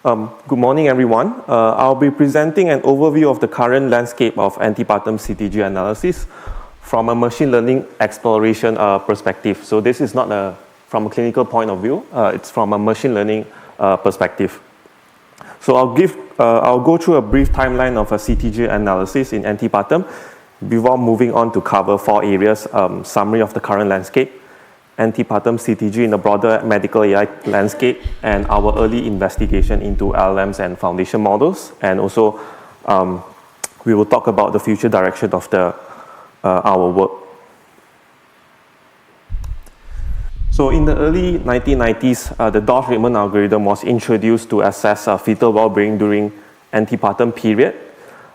Good morning, everyone. I'll be presenting an overview of the current landscape of antepartum CTG analysis from a machine learning exploration perspective. So this is not from a clinical point of view, it's from a machine learning perspective. So I'll go through a brief timeline of a CTG analysis in antepartum before moving on to cover 4 areas: summary of the current landscape, antepartum CTG in the broader medical AI landscape, and our early investigation into LLMs and foundation models. And also, we will talk about the future direction of our work. So in the early 1990s, the Dawes-Reitman algorithm was introduced to assess fetal well-being during antepartum period.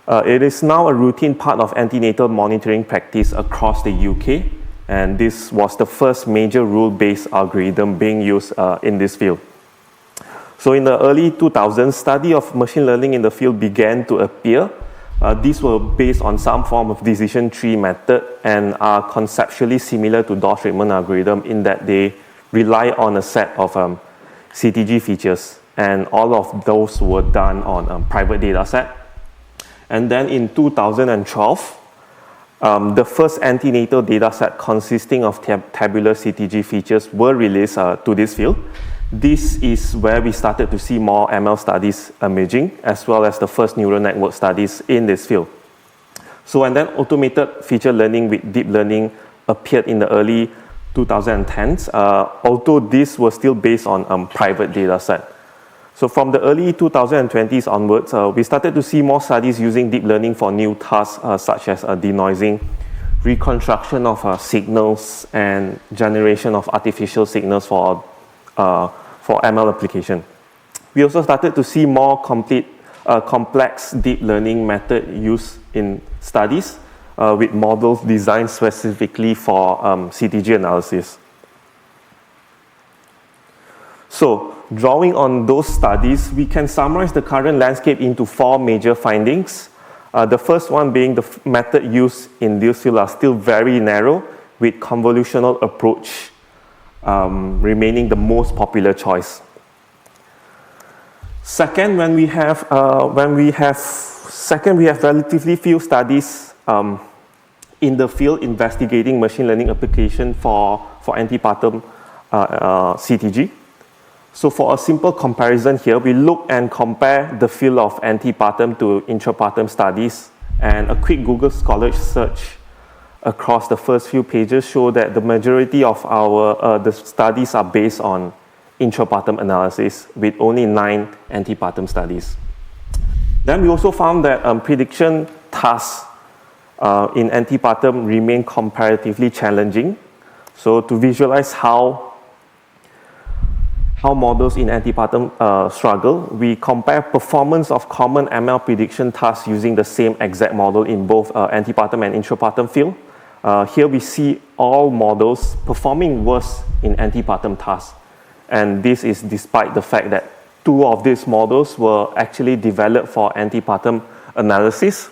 It is now a routine part of antenatal monitoring practice across the UK. And this was the first major rule-based algorithm being used in this field. So in the early 2000s, study of machine learning in the field began to appear. These were based on some form of decision tree method and are conceptually similar to Dawes-Reitman algorithm in that they rely on a set of CTG features. And all of those were done on private data set. And then in 2012, the first antenatal dataset consisting of tabular CTG features were released to this field. This is where we started to see more ML studies emerging, as well as the first neural network studies in this field. So, and then automated feature learning with deep learning appeared in the early 2010s, although this was still based on private dataset. So from the early 2020s onwards, we started to see more studies using deep learning for new tasks such as denoising, reconstruction of signals, and generation of artificial signals for ML application. We also started to see more complex deep learning method used in studies with models designed specifically for CTG analysis. So, drawing on those studies, we can summarize the current landscape into 4 major findings. The first one being the method used in this field are still very narrow, with convolutional approach remaining the most popular choice. Second, we have relatively few studies in the field investigating machine learning application for antepartum CTG. So for a simple comparison here, we look and compare the field of antepartum to intrapartum studies, and a quick Google Scholar search across the first few pages show that the majority of the studies are based on intrapartum analysis, with only 9 antepartum studies. Then we also found that prediction tasks in antepartum remain comparatively challenging. So to visualize how models in antepartum struggle, we compare performance of common ML prediction tasks using the same exact model in both antepartum and intrapartum field. Here we see all models performing worse in antepartum tasks. And this is despite the fact that 2 of these models were actually developed for antepartum analysis.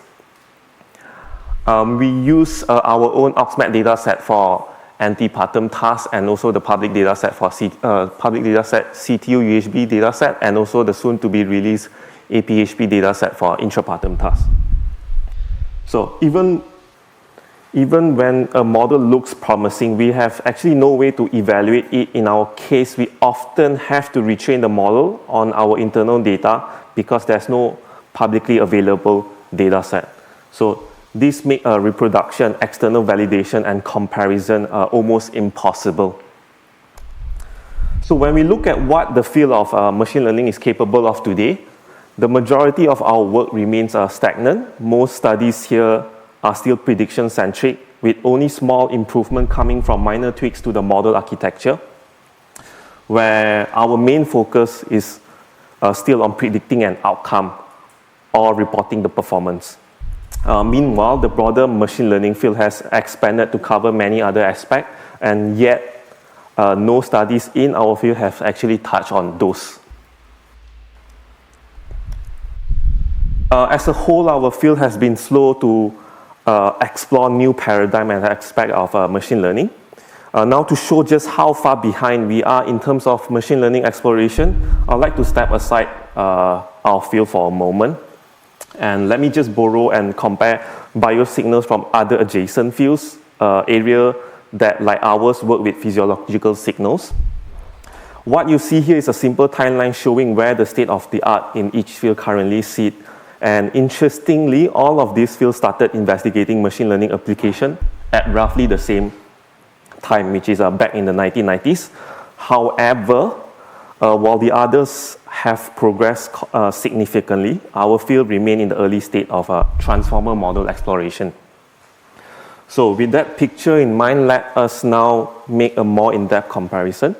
We use our own Oxmed dataset for antepartum tasks, and also the public dataset for CTU UHB dataset, and also the soon to be released APHP dataset for intrapartum tasks. So even when a model looks promising, we have actually no way to evaluate it. In our case, we often have to retrain the model on our internal data because there's no publicly available dataset. So this makes reproduction, external validation, and comparison almost impossible. So when we look at what the field of machine learning is capable of today, the majority of our work remains stagnant. Most studies here are still prediction-centric, with only small improvement coming from minor tweaks to the model architecture, where our main focus is still on predicting an outcome or reporting the performance. Meanwhile, the broader machine learning field has expanded to cover many other aspects, and yet no studies in our field have actually touched on those. As a whole, our field has been slow to explore new paradigm and aspect of machine learning. Now to show just how far behind we are in terms of machine learning exploration, I'd like to step aside our field for a moment. And let me just borrow and compare biosignals from other adjacent fields, area that like ours work with physiological signals. What you see here is a simple timeline showing where the state of the art in each field currently sit. And interestingly, all of these fields started investigating machine learning application at roughly the same time, which is back in the 1990s. However, while the others have progressed significantly, our field remained in the early state of transformer model exploration. So with that picture in mind, let us now make a more in-depth comparison.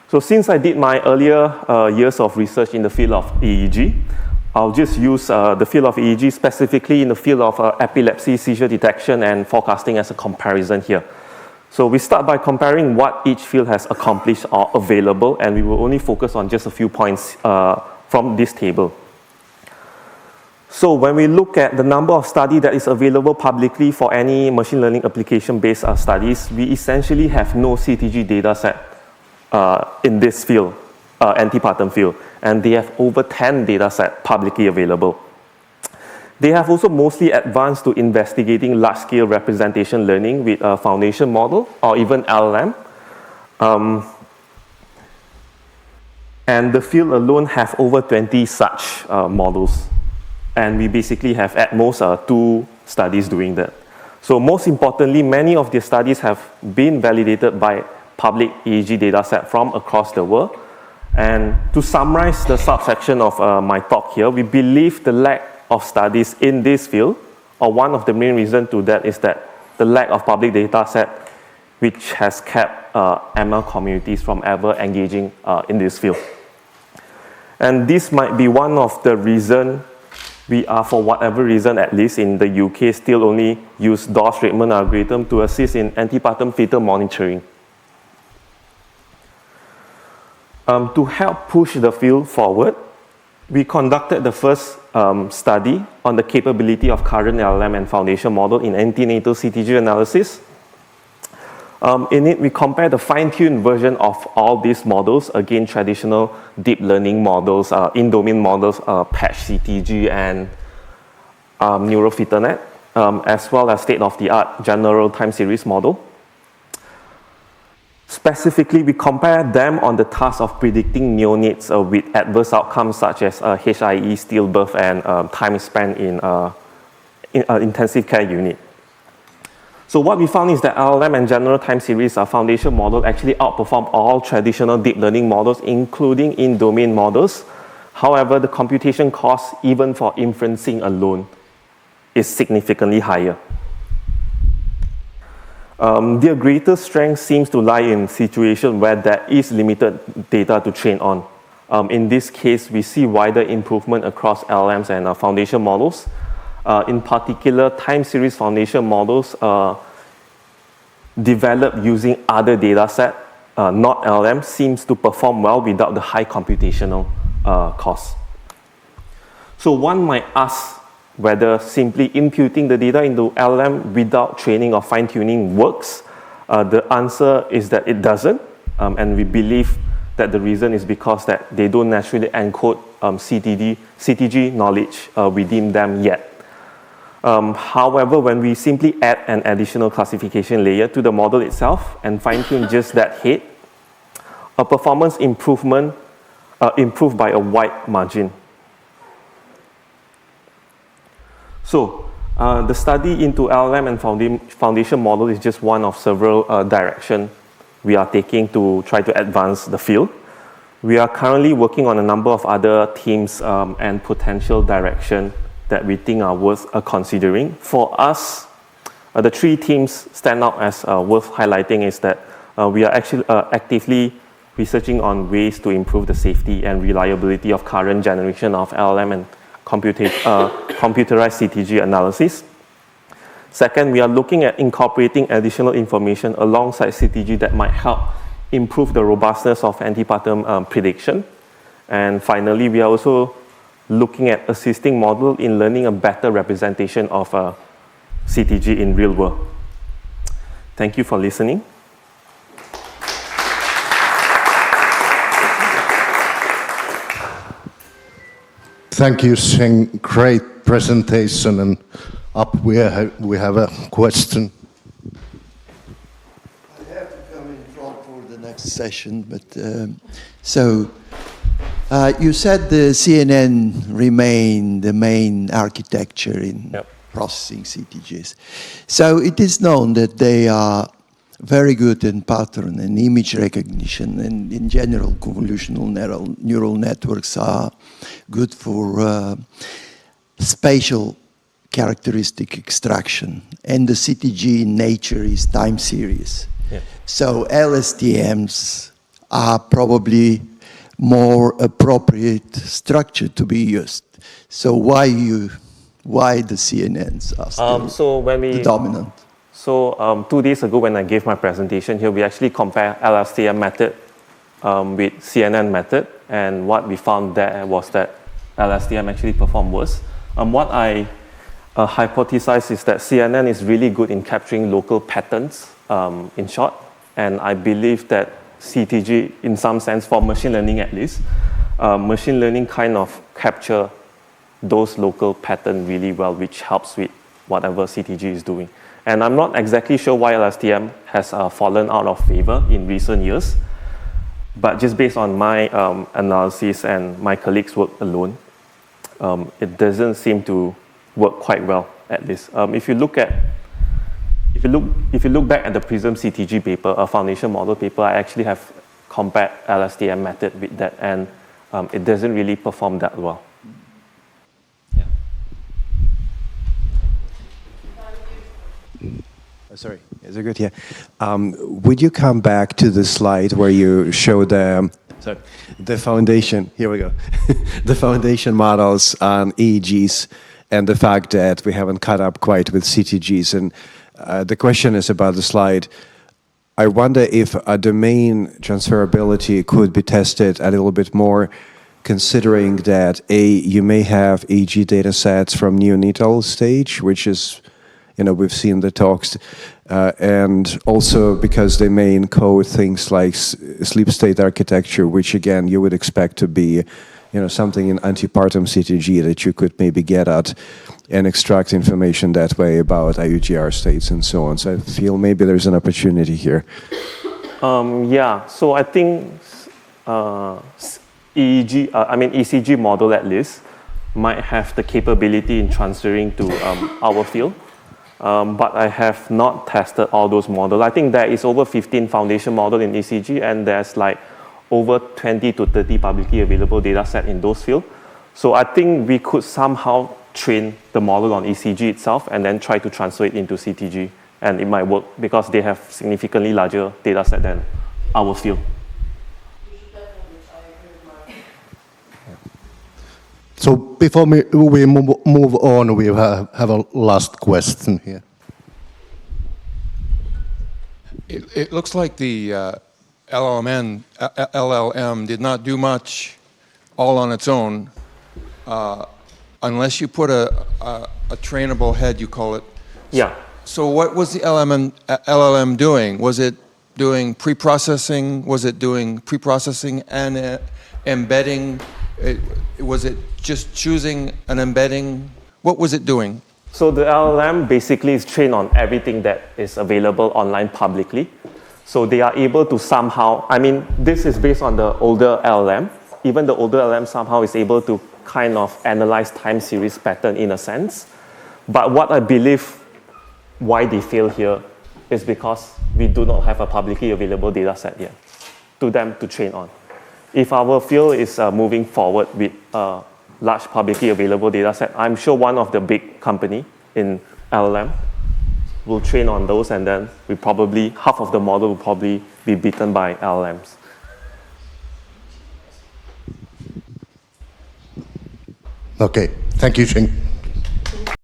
So since I did my earlier years of research in the field of EEG, I'll just use the field of EEG specifically in the field of epilepsy, seizure detection, and forecasting as a comparison here. So we start by comparing what each field has accomplished or available, and we will only focus on just a few points from this table. So when we look at the number of studies that is available publicly for any machine learning application-based studies, we essentially have no CTG data set in this field, Antepartum field, and they have over 10 data sets publicly available. They have also mostly advanced to investigating large-scale representation learning with a foundation model or even LLM. And the field alone have over 20 such models. And we basically have at most 2 studies doing that. So most importantly, many of the studies have been validated by public EEG dataset from across the world. And to summarize the subsection of my talk here, we believe the lack of studies in this field, or one of the main reasons to that is that the lack of public data set which has kept ML communities from ever engaging in this field. And this might be one of the reasons we are, for whatever reason, at least in the UK, still only use Dawes-Reitman algorithm to assist in antepartum fetal monitoring. To help push the field forward, we conducted the first study on the capability of current LLM and foundation model in antenatal CTG analysis. In it, we compared the fine-tuned version of all these models against traditional deep learning models, in-domain models, patch CTG and neurofetal as well as state-of-the-art general time series model. Specifically, we compared them on the task of predicting neonates with adverse outcomes such as HIE, stillbirth, and time spent in intensive care unit. So what we found is that LLM and general time series foundation model actually outperform all traditional deep learning models, including in-domain models. However, the computation cost, even for inferencing alone, is significantly higher. Their greatest strength seems to lie in situations where there is limited data to train on. In this case, we see wider improvement across LLMs and foundation models. In particular, time series foundation models developed using other data set, not LLM, seems to perform well without the high computational cost. So one might ask whether simply imputing the data into LLM without training or fine-tuning works. The answer is that it doesn't, and we believe that the reason is because that they don't naturally encode CTG knowledge within them yet. However, when we simply add an additional classification layer to the model itself and fine-tune just that head, a performance improvement improved by a wide margin. So, the study into LLM and foundation model is just one of several directions we are taking to try to advance the field. We are currently working on a number of other themes and potential direction that we think are worth considering. For us, the 3 themes stand out as worth highlighting is that we are actually actively researching on ways to improve the safety and reliability of current generation of LLM and computerized CTG analysis. Second, we are looking at incorporating additional information alongside CTG that might help improve the robustness of antepartum prediction. And finally, we are also looking at assisting model in learning a better representation of CTG in real world. Thank you for listening. Thank you, Sheng. Great presentation. And up we have a question. I have to come in front for the next session, but you said the CNN remain the main architecture in processing CTGs. So it is known that they are very good in pattern and image recognition, and in general, convolutional neural networks are good for spatial characteristic extraction. And the CTG in nature is time series. Yeah. So LSTMs are probably more appropriate structure to be used. So why the CNNs are still the dominant? So 2 days ago when I gave my presentation here, we actually compared LSTM method with CNN method, and what we found there was that LSTM actually performed worse. What I hypothesize is that CNN is really good in capturing local patterns, in short, and I believe that CTG, in some sense, for machine learning at least, machine learning kind of capture those local patterns really well, which helps with whatever CTG is doing. And I'm not exactly sure why LSTM has fallen out of favor in recent years, but just based on my analysis and my colleagues' work alone, it doesn't seem to work quite well at least. If you look back at the Prism CTG paper, a foundation model paper, I actually have compared LSTM method with that, and it doesn't really perform that well. Sorry, is it good? Yeah. Would you come back to the slide where you showed the foundation? Here we go. The foundation models on EEGs and the fact that we haven't caught up quite with CTGs. And the question is about the slide. I wonder if a domain transferability could be tested a little bit more, considering that you may have EEG data sets from neonatal stage, which is, we've seen the talks, and also because they may encode things like sleep state architecture, which again you would expect to be, something in Antepartum CTG that you could maybe get at and extract information that way about IUGR states and so on. So I feel maybe there's an opportunity here. So I think ECG model at least might have the capability in transferring to our field. But I have not tested all those models. I think there is over 15 foundation models in ECG, and there's like over 20 to 30 publicly available data set in those fields. So I think we could somehow train the model on ECG itself and then try to transfer it into CTG, and it might work because they have significantly larger data set than our field. So before we move on, we have a last question here. It looks like the LLM did not do much all on its own, unless you put a trainable head, you call it. Yeah. So what was the LLM doing? Was it doing pre-processing? Was it doing pre-processing and embedding? Was it just choosing an embedding? What was it doing? So the LLM basically is trained on everything that is available online publicly. So they are able to somehow, this is based on the older LLM. Even the older LLM somehow is able to kind of analyze time series pattern in a sense. But what I believe why they fail here is because we do not have a publicly available data set yet to them to train on. If our field is moving forward with a large publicly available data set, I'm sure one of the big company in LLM will train on those, and then half of the model will probably be beaten by LLMs. Okay, thank you, Sheng.